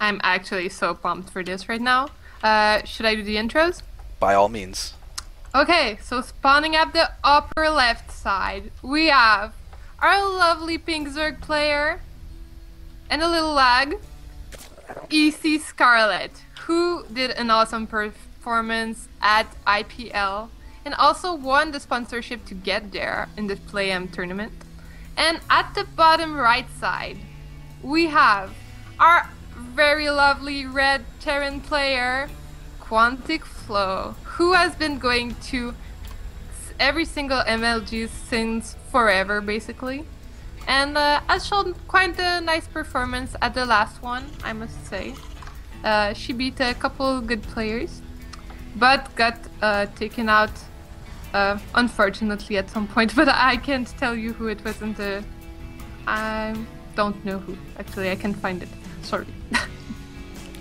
I'm actually so pumped for this right now. Should I do the intros? By all means. Okay, so spawning at the upper left side, we have our lovely pink Zerg player, and a little lag, SC2 Scarlett, who did an awesome performance at IPL, and also won the sponsorship to get there in the Play-M tournament. And at the bottom right side, we have our very lovely red Terran player, Quantic Flo, who has been going to every single MLG since forever, basically, and has shown quite a nice performance at the last one, I must say. She beat a couple good players, but got taken out, unfortunately, at some point, but I can't tell you who it was, and I don't know who. Actually, I can find it. Sorry.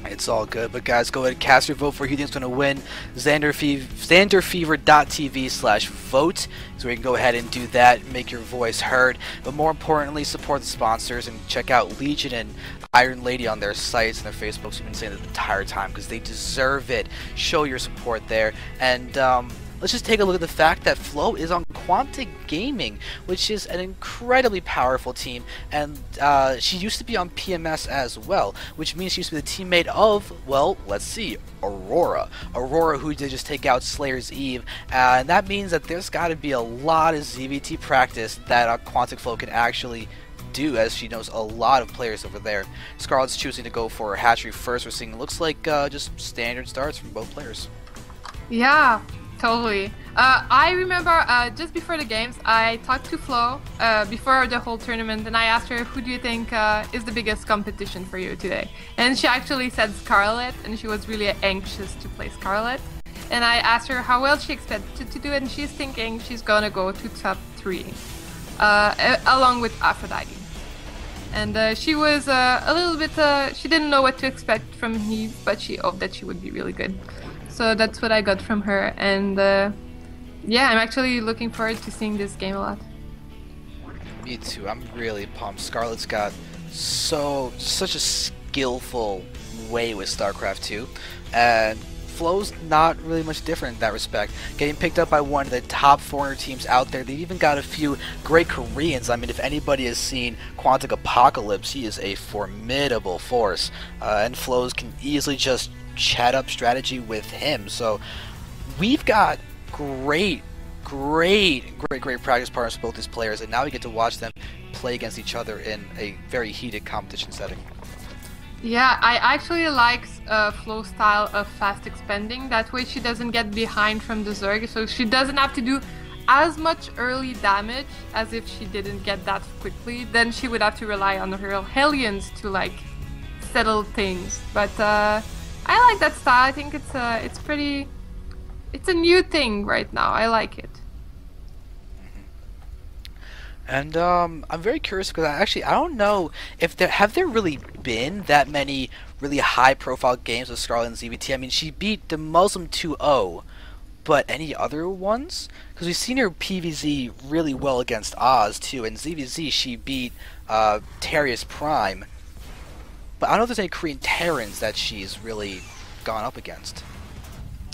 It's all good, but guys, go ahead and cast your vote for who you think's going to win. XanderFever.tv/vote is where you can go ahead and do that, make your voice heard. But more importantly, support the sponsors and check out Legion and Iron Lady on their sites and their Facebooks. We've been saying that the entire time because they deserve it. Show your support there. And let's just take a look at the fact that Flo is on Quantic Gaming, which is an incredibly powerful team, and she used to be on PMS as well, which means she used to be the teammate of, well, let's see, Aurora, who did just take out Slayer's Eve, and that means that there's got to be a lot of ZVT practice that Quantic Flo can actually do, as she knows a lot of players over there. Scarlett's choosing to go for hatchery first. We're seeing, looks like just standard starts from both players. Yeah. Totally. I remember just before the games, I talked to Flo before the whole tournament, and I asked her, who do you think is the biggest competition for you today? And she actually said Scarlett, and she was really anxious to play Scarlett. And I asked her how well she expected to do it, and she's thinking she's gonna go to top 3, along with Aphrodite. And she was a little bit, she didn't know what to expect from Eve, but she hoped that she would be really good. So that's what I got from her, and yeah, I'm actually looking forward to seeing this game a lot. Me too. I'm really pumped. Scarlett's got such a skillful way with Starcraft 2, and Flo's not really much different in that respect. Getting picked up by one of the top foreigner teams out there. They've even got a few great Koreans. I mean, if anybody has seen Quantic Apocalypse, he is a formidable force, and Flo's can easily just chat up strategy with him. So we've got great practice partners with both these players, and now we get to watch them play against each other in a very heated competition setting. Yeah, I actually like Flo's style of fast expanding. That way she doesn't get behind from the Zerg, so she doesn't have to do as much early damage as if she didn't get that quickly. Then she would have to rely on her Hellions to like settle things. But I like that style. I think it's a new thing right now. I like it. And I'm very curious because I don't know if there really been that many really high profile games with Scarlett and ZVT. I mean, she beat the Muslim 2-0, but any other ones? Because we've seen her PvZ really well against Oz too, and ZVZ she beat Terius Prime. But I don't know if there's any Korean Terrans that she's really gone up against.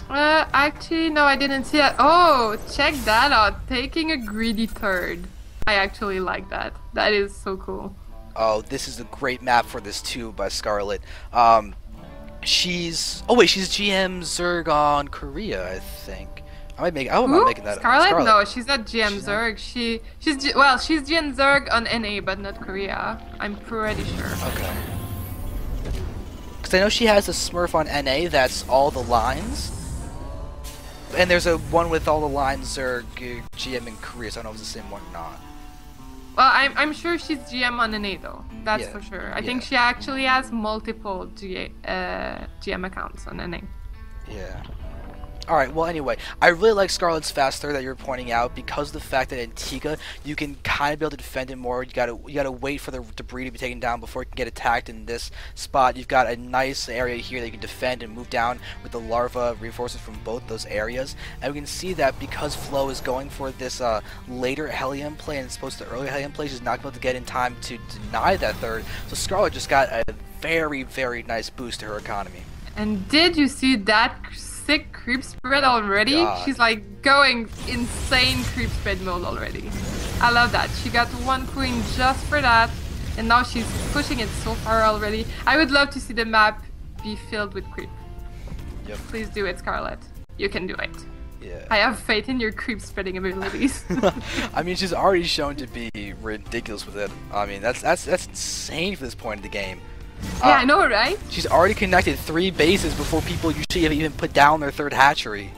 Actually, no, I didn't see that. Oh, check that out. Taking a greedy third. I actually like that. That is so cool. Oh, this is a great map for this too by Scarlett. She's GM Zerg on Korea, I think. I'm not making that Scarlett? up. Scarlett? No, she's not GM Zerg. She's GM Zerg on NA, but not Korea. I'm pretty sure. Okay. Because I know she has a Smurf on NA that's all the lines. And there's a one with all the lines Zerg GM in Korea, so I don't know if it's the same one or not. Well, I'm sure she's GM on NA though. That's for sure. I think she actually has multiple GM accounts on NA. Yeah. Alright, well anyway, I really like Scarlett's fast third that you were pointing out because of the fact that in Tika you can kind of be able to defend it more. You gotta wait for the debris to be taken down before it can get attacked in this spot. You've got a nice area here that you can defend and move down with the larva reinforcements from both those areas. And we can see that because Flo is going for this later Hellion play and as opposed to early Hellion play, she's not going to get in time to deny that third. So Scarlett just got a very, very nice boost to her economy. And did you see that sick creep spread already? God. She's like going insane creep spread mode already. I love that. She got 1 queen just for that, and now she's pushing it so far already. I would love to see the map be filled with creep. Yep. Please do it, Scarlett. You can do it. Yeah. I have faith in your creep spreading abilities. I mean, she's already shown to be ridiculous with it. I mean, that's insane for this point in the game. Yeah, I know, right? She's already connected 3 bases before people usually have even put down their 3rd hatchery.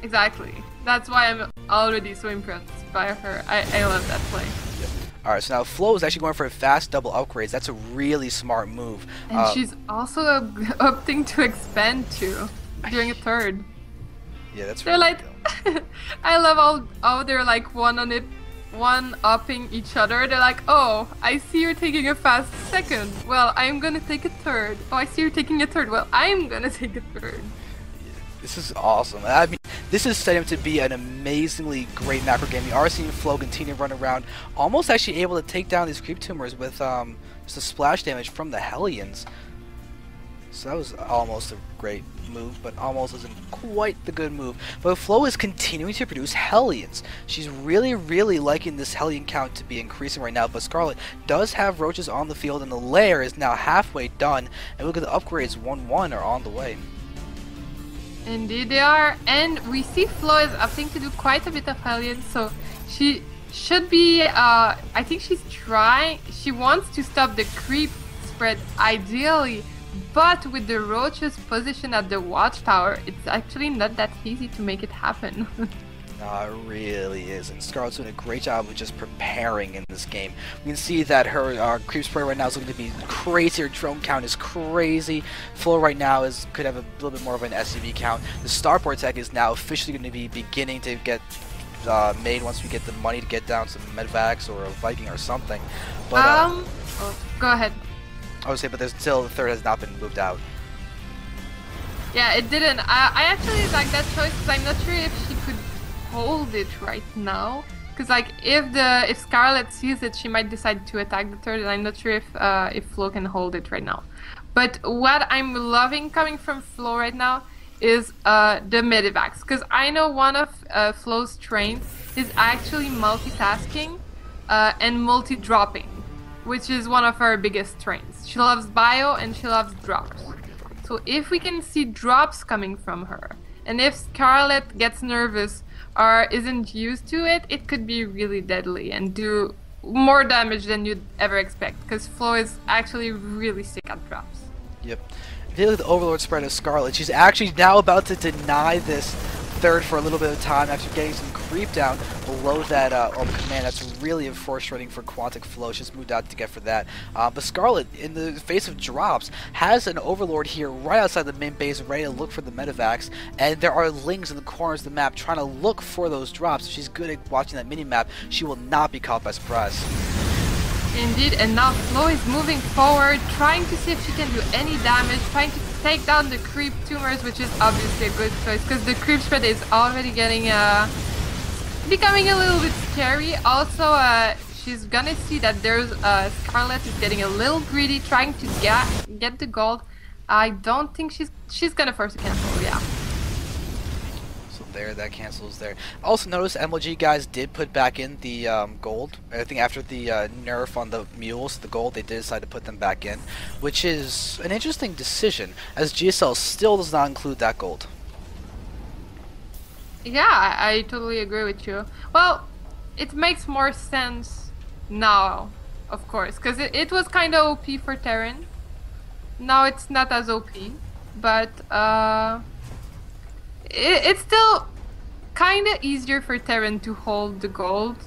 Exactly. That's why I'm already so impressed by her. I love that play. Yep. Alright, so now Flo is actually going for a fast double upgrades. That's a really smart move. And she's also opting to expand too during a 3rd. Yeah, that's They're really like, I love how they're like one-upping each other. They're like, oh, I see you're taking a fast 2nd. Well, I'm gonna take a 3rd. Oh, I see you're taking a 3rd. Well, I'm gonna take a 3rd. This is awesome. I mean, this is setting up to be an amazingly great macro game. We are seeing Flo continue to run around, almost actually able to take down these creep tumors with just a splash damage from the Hellions. So that was almost a great move, but almost isn't quite the good move. But Flo is continuing to produce Hellions. She's really, really liking this Hellion count to be increasing right now, but Scarlett does have roaches on the field, and the lair is now halfway done. And look at the upgrades, 1-1 are on the way. Indeed they are, and we see Flo is opting to do quite a bit of Hellions, so she should be, I think she wants to stop the creep spread ideally, but with the roaches positioned at the watchtower, it's actually not that easy to make it happen. No, it really is, and Scarlett's doing a great job of just preparing in this game. We can see that her creep spray right now is looking to be crazy. Her drone count is crazy. Flo right now could have a little bit more of an SCV count. The starport tech is now officially going to be beginning to get made once we get the money to get down some medvacs or a Viking or something. But oh, go ahead. I would say, but there's still the 3rd has not been moved out. Yeah, it didn't. I actually like that choice because I'm not sure if she could hold it right now. Because like if Scarlett sees it, she might decide to attack the 3rd, and I'm not sure if Flo can hold it right now. But what I'm loving coming from Flo right now is the medivacs, because I know one of Flo's strengths is actually multitasking and multi-dropping, which is one of her biggest strengths. She loves bio and she loves drops. So if we can see drops coming from her, and if Scarlett gets nervous or isn't used to it, it could be really deadly and do more damage than you'd ever expect, because Flo is actually really sick at drops. Yep. If you look at the Overlord spread of Scarlett, she's actually now about to deny this 3rd for a little bit of time after getting some creep down below that orb command. That's really frustrating for Quantic Flo. She's moved out to get for that. But Scarlett, in the face of drops, has an Overlord here right outside the main base ready to look for the medivacs, and there are lings in the corners of the map trying to look for those drops. If she's good at watching that mini-map, she will not be caught by surprise. Indeed, and now Flo is moving forward, trying to see if she can do any damage, trying to take down the creep tumors, which is obviously a good choice because the creep spread is already getting becoming a little bit scary. Also, she's gonna see that there's Scarlett is getting a little greedy, trying to get the gold. I don't think she's gonna force a cancel. Yeah. So there, that cancels there. Also notice MLG guys did put back in the gold. I think after the nerf on the mules, the gold, they did decide to put them back in, which is an interesting decision, as GSL still does not include that gold. Yeah, I totally agree with you. Well, it makes more sense now, of course, because it was kind of OP for Terran. Now it's not as OP, but it's still kind of easier for Terran to hold the gold,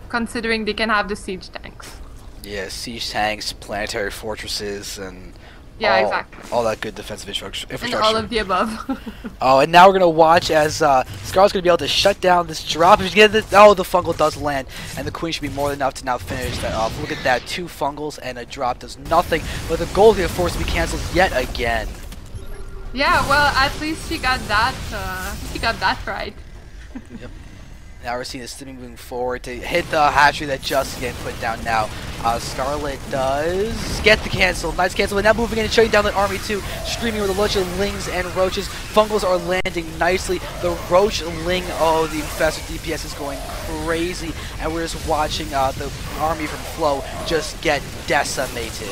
considering they can have the siege tanks. Yeah, siege tanks, planetary fortresses, and yeah, exactly. All that good defensive infrastructure. And all of the above. Oh, and now we're gonna watch as Scarlett's gonna be able to shut down this drop. If you get this, oh, the fungal does land, and the queen should be more than enough to now finish that off. Look at that, 2 fungals and a drop does nothing, but the gold is forced to be cancelled yet again. Yeah, well, at least she got that. She got that right. Yep. Now we're seeing the Stimmy moving forward to hit the hatchery that just getting put down now. Scarlett does get the cancel. Nice cancel, but now moving in and shutting down that army too. Streaming with a bunch of lings and roaches. Fungals are landing nicely. The roach ling, oh, the infestor DPS is going crazy. And we're just watching the army from Flo just get decimated.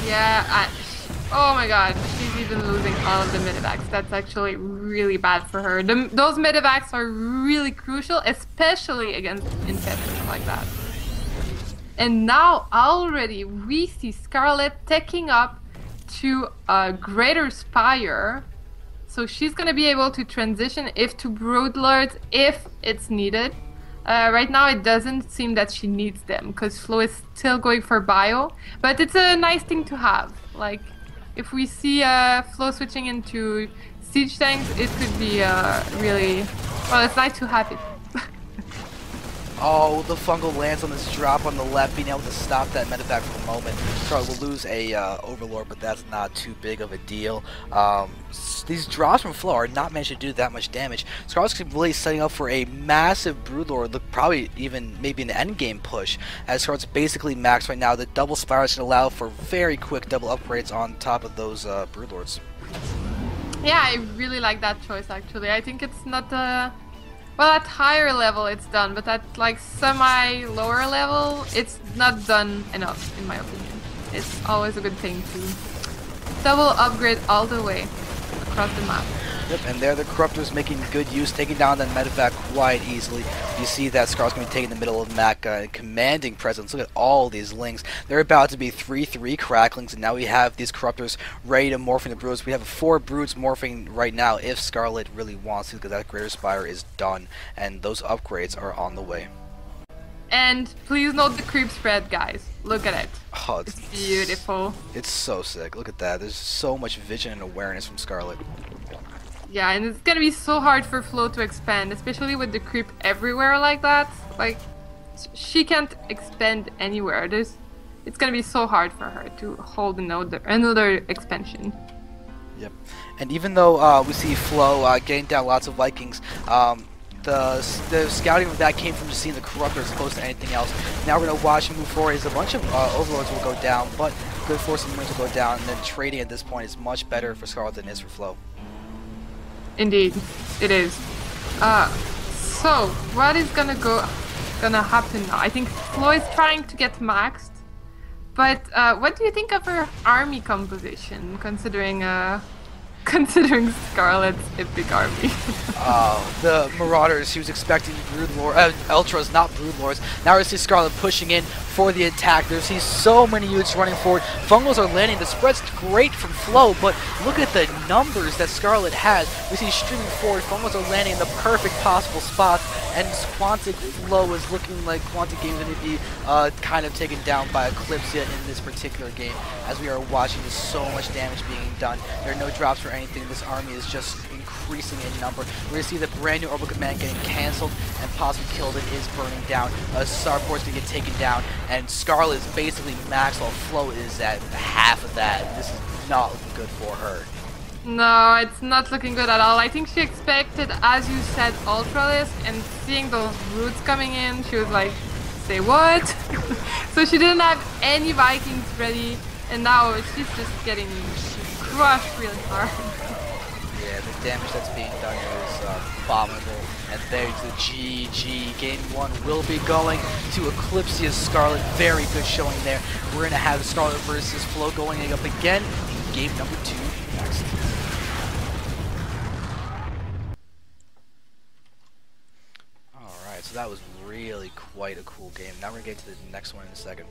Yeah, oh my god, she's even losing all of the medevacs. That's actually really bad for her. Those medevacs are really crucial, especially against infestors like that. And now already we see Scarlett taking up to a Greater Spire. So she's gonna be able to transition if to Broodlords if it's needed. Right now it doesn't seem that she needs them because Flo is still going for bio, but it's a nice thing to have. Like, if we see Flo switching into siege tanks, it could be really, well, it's nice to have it. Oh, the fungal lands on this drop on the left, being able to stop that medevac for the moment. Scarlett will lose a Overlord, but that's not too big of a deal. These drops from Flo are not managed to do that much damage. Scarlett's really setting up for a massive Broodlord, look, probably even maybe an endgame push, as Scarlett's basically maxed right now. The double spires can allow for very quick double upgrades on top of those Broodlords. Yeah, I really like that choice actually. I think it's not well, at higher level it's done, but at like semi-lower level, it's not done enough, in my opinion. It's always a good thing to double upgrade all the way across the map. Yep, and there the Corruptors making good use, taking down that medevac quite easily. You see that Scar's going to be taking the middle of the map, commanding presence. Look at all these lings. They're about to be 3-3 cracklings, and now we have these Corruptors ready to morph into Broods. We have 4 Broods morphing right now if Scarlett really wants to, because that Greater Spire is done, and those upgrades are on the way. And please note the creep spread, guys. Look at it. Oh, it's beautiful. It's so sick. Look at that. There's so much vision and awareness from Scarlett. Yeah, and it's gonna be so hard for Flo to expand, especially with the creep everywhere like that. Like, she can't expand anywhere. It's gonna be so hard for her to hold another expansion. Yep. And even though we see Flo getting down lots of Vikings, the scouting of that came from just seeing the Corruptor as opposed to anything else. Now we're gonna watch him move forward. As a bunch of Overlords will go down, but good force and will go down, and then trading at this point is much better for Scarlett than it is for Flo. Indeed, it is. So what is gonna happen now? I think Flo is trying to get maxed, but what do you think of her army composition, considering Scarlett's epic army? The Marauders, he was expecting Ultras, not Broodlords. Now we see Scarlett pushing in for the attack. There's so many units running forward. Fungals are landing. The spread's great from Flo, but look at the numbers that Scarlett has. We see streaming forward. Fungals are landing in the perfect possible spots, and Quantic Flo is looking like Quantic Game's going to be kind of taken down by Eclipsia in this particular game, as we are watching so much damage being done. There are no drops for anything. This army is just increasing in number. We're going to see the brand new Orbital Command getting cancelled and possibly killed. It is burning down. Starport's going to get taken down, and Scarlett is basically maxed while Flo is at half of that. This is not looking good for her. No, it's not looking good at all. I think she expected, as you said, Ultralisk, and seeing those roots coming in, she was like, say what? So she didn't have any Vikings ready, and now she's just getting crushed really hard. Yeah, the damage that's being done here is abominable. And there's the GG. Game 1 will be going to Eclipsia's Scarlett. Very good showing there. We're going to have Scarlett versus Flo going up again in game number 2 next. Alright, so that was really quite a cool game. Now we're going to get to the next one in a second.